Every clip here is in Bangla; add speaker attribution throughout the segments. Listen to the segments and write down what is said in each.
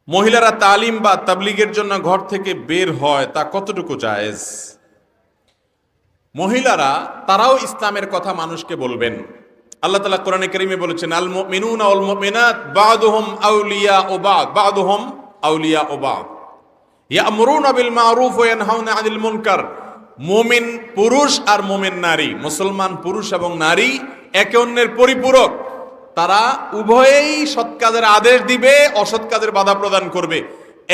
Speaker 1: মহিলারা তালিম বা তাবলীগের জন্য ঘর থেকে বের হয় তা কতটুকু জায়েজ? মহিলারা তারাও ইসলামের কথা মানুষকে বলবেন। আল্লাহ তাআলা কোরআনে কারীমে বলেছেন, আল মুমিনুনা ওয়াল মুমিনাত বা'দুহুম আউলিয়াউ বা'দ বা'দুহুম আউলিয়াউ বা'দ ইয়া'মুরুনা বিল মা'রুফ ওয়া ইয়ানহাউনা আনিল মুনকার। মুমিন পুরুষ আর মুমিন নারী, মুসলমান পুরুষ এবং নারী একে অন্যের পরিপূরক। তারা উভয়েই সৎ কাজের আদেশ দিবে, অসৎ কাজের বাধা প্রদান করবে।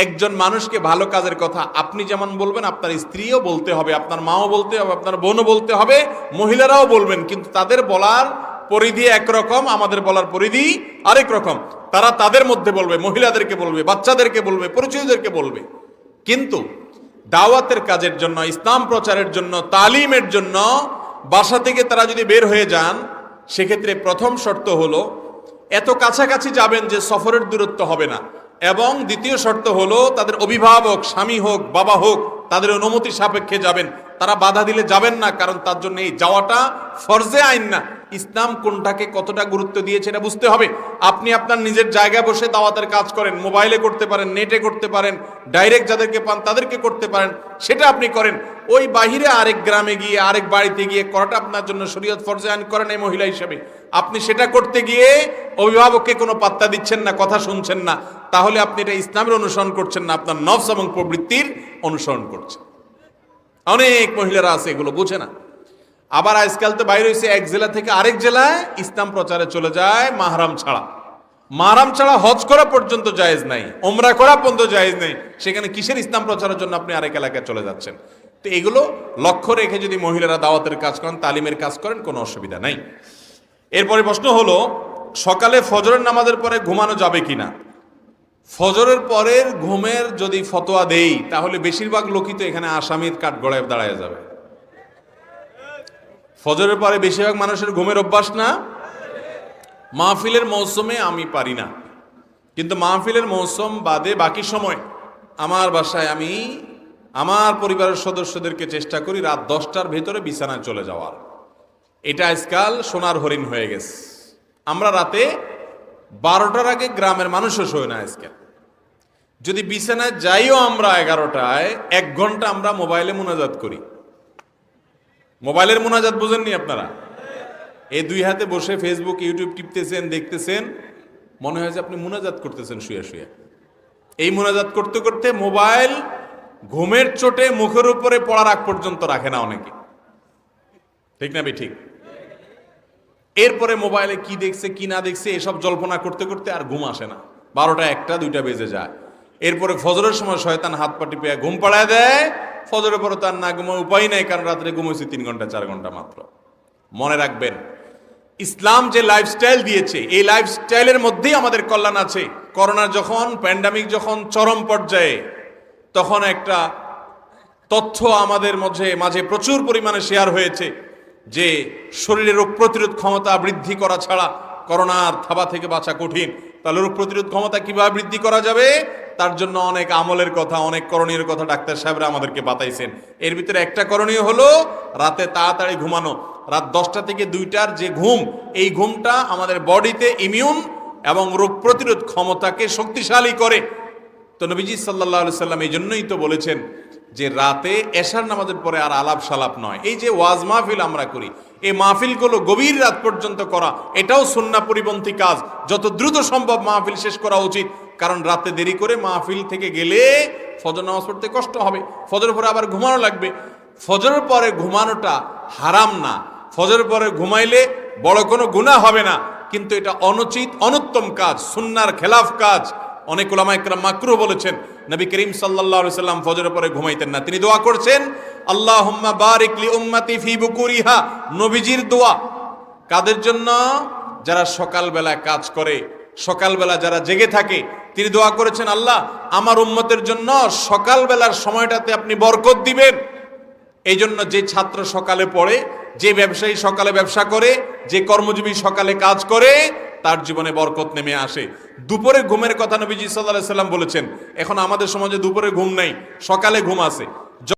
Speaker 1: একজন মানুষকে ভালো কাজের কথা আপনি যেমন বলবেন, আপনার স্ত্রীও বলতে হবে, আপনার মাও বলতে হবে, আপনার বোনও বলতে হবে, মহিলারাও বলবেন। কিন্তু তাদের বলার পরিধি একরকম, আমাদের বলার পরিধি আরেক রকম। তারা তাদের মধ্যে বলবে, মহিলাদেরকে বলবে, বাচ্চাদেরকে বলবে, পরিচয়দেরকে বলবে। কিন্তু দাওয়াতের কাজের জন্য, ইসলাম প্রচারের জন্য, তালিমের জন্য বাসা থেকে তারা যদি বের হয়ে যান, সেক্ষেত্রে প্রথম শর্ত হলো এত কাছাকাছি যাবেন যে সফরের দূরত্ব হবে না, এবং দ্বিতীয় শর্ত হলো তাদের অভিভাবক, স্বামী হোক বাবা হোক, তাদের অনুমতি সাপেক্ষে যাবেন। তারা বাধা দিলে যাবেন না, কারণ তার জন্য এই যাওয়াটা ফরজে আইন না। ইসলাম কোনটাকে কতটা গুরুত্ব দিয়েছে এটা বুঝতে হবে। আপনি আপনার নিজের জায়গায় বসে দাওয়াতের কাজ করেন, মোবাইলে করতে পারেন, নেটে করতে পারেন, ডাইরেক্ট যাদেরকে পান তাদেরকে করতে পারেন, সেটা আপনি করেন। ওই বাহিরে আরেক গ্রামে গিয়ে, আরেক বাড়িতে গিয়ে করাটা আপনার জন্য শরীয়ত ফরজে আইন করেন এই মহিলা হিসেবে। আপনি সেটা করতে গিয়ে অভিভাবককে কোনো পাত্তা দিচ্ছেন না, কথা শুনছেন না, তাহলে আপনি এটা ইসলামের অনুসরণ করছেন না, আপনার নফস এবং প্রবৃত্তির অনুসরণ করছেন। অনেক মহিলারা আছে এগুলো বুঝে না। আবার আজকাল তো বাইরে হয়েছে এক জেলা থেকে আরেক জেলায় ইসলাম প্রচারে চলে যায় মাহরাম ছাড়া। মাহরাম ছাড়া হজ করা পর্যন্ত জায়েজ নাই, ওমরা করা পর্যন্ত জায়েজ নাই। সেখানে কিসের ইসলাম প্রচারের জন্য আপনি আরেক এলাকায় চলে যাচ্ছেন? তো এগুলো লক্ষ্য রেখে যদি মহিলারা দাওয়াতের কাজ করেন, তালিমের কাজ করেন, কোনো অসুবিধা নাই। এরপরে প্রশ্ন হলো, সকালে ফজরের নামাজের পরে ঘুমানো যাবে কিনা? ফজরের পরের ঘুমের যদি ফতোয়া দেই, তাহলে বেশিরভাগ লোকই তো এখানে আসামির কাঠগড়ায় দাঁড়ায় যাবে। ফজরের পরে বেশিরভাগ মানুষের ঘুমের অভ্যাস না। মাহফিলের মৌসুমে আমি পারি না, কিন্তু মাহফিলের মৌসুম বাদে বাকি সময় আমার বাসায় আমি আমার পরিবারের সদস্যদেরকে চেষ্টা করি রাত 10টার ভেতরে বিছানায় চলে যাওয়ার। এটা আজকাল সোনার হরিণ হয়ে গেছে। আমরা রাতে 12টার আগে গ্রামের মানুষও শোয় না আজকাল। যদি বিছানায় যাইও আমরা 11টায়, 1 ঘন্টা আমরা মোবাইলে মুনাজাত করি। মোবাইলের মুনাজাত বুঝেননি আপনারা? এই দুই হাতে বসে ফেসবুক ইউটিউব টিপতেছেন, দেখতেছেন, মনে হয় যে আপনি মুনাজাত করতেছেন শুয়ে শুয়ে। এই মুনাজাত করতে করতে মোবাইল ঘুমের চোটে মুখের উপরে পড়ার আগ পর্যন্ত রাখে না অনেকে, ঠিক না বে ঠিক? এরপরে মোবাইলে কি দেখছে কি না দেখছে এসব জল্পনা করতে করতে আর ঘুম আসে না। 12টা 1টা 2টা বেজে যায়। এরপরে ফজরের সময় শয়তান হাত পা টিপে ঘুম পাড়ায় দেয়। ফজরের পরে তার না ঘুমায় উপায় নাই, কারণ রাত্রে ঘুমাইছে 3 ঘন্টা 4 ঘন্টা মাত্র। মনে রাখবেন, ইসলাম যে লাইফস্টাইল দিয়েছে, এই লাইফস্টাইলের মধ্যেই আমাদের কল্যাণ আছে। করোনার যখন প্যান্ডামিক যখন চরম পর্যায়ে, তখন একটা তথ্য আমাদের মাঝে প্রচুর পরিমাণে শেয়ার হয়েছে যে শরীরের রোগ প্রতিরোধ ক্ষমতা বৃদ্ধি করা ছাড়া করোনার থাবা থেকে বাঁচা কঠিন। তাহলে রোগ প্রতিরোধ ক্ষমতা কিভাবে বৃদ্ধি করা যাবে, তার জন্য অনেক আমলের কথা, অনেক করণীয় কথা ডাক্তার সাহেবরা আমাদেরকে বাতাইছেন। এর ভিতরে একটা করণীয় হলো রাতে তাড়াতাড়ি ঘুমানো। রাত 10টা থেকে 2টার যে ঘুম, এই ঘুমটা আমাদের বডিতে ইমিউন এবং রোগ প্রতিরোধ ক্ষমতাকে শক্তিশালী করে। তো নবীজি সাল্লাল্লাহু আলাইহি সাল্লাম এই জন্যই তো বলেছেন যে রাতে এশার নামাজের পরে আর আলাপ সালাপ নয়। এই যে ওয়াজ মাহফিল আমরা করি, এই মাহফিলগুলো গভীর রাত পর্যন্ত করা, এটাও সুন্নাহ পরিপন্থী কাজ। যত দ্রুত সম্ভব মাহফিল শেষ করা উচিত, কারণ রাতে দেরি করে মাহফিল থেকে গেলে ফজর নামাজ পড়তে কষ্ট হবে, ফজরের পরে আবার ঘুমানো লাগবে। ফজরের পরে ঘুমানোটা হারাম না, ফজরের পরে ঘুমাইলে বড় কোনো গুনাহ হবে না, কিন্তু এটা অনুচিত, অনুত্তম কাজ, সুন্নাহর খেলাফ কাজ। অনেক উলামা ইকরাম মাকরুহ বলেছেন। নবী করিম সাল্লাল্লাহু আলাইহি সাল্লাম ফজরের পরে ঘুমাইতেন না। তিনি দোয়া করছেন, আল্লাহুম্মা বারিক লি উম্মতি ফি বুকুরিহা। নবীজির দোয়া কাদের জন্য? যারা সকালবেলা কাজ করে, সকালবেলা যারা জেগে থাকে। তিনি দোয়া করেছেন, আল্লাহ আমার উম্মতের জন্য সকালবেলার সময়টাতে আপনি বরকত দিবেন। এই জন্য যে ছাত্র সকালে পড়ে, যে ব্যবসায়ী সকালে ব্যবসা করে, যে কর্মজীবী সকালে কাজ করে, তার জীবনে বরকত নেমে আসে। দুপুরে ঘুমের কথা নবীজি সাল্লাল্লাহু আলাইহি সাল্লাম বলেছেন। এখন আমাদের সমাজে দুপুরে ঘুম নেই, সকালে ঘুম আছে।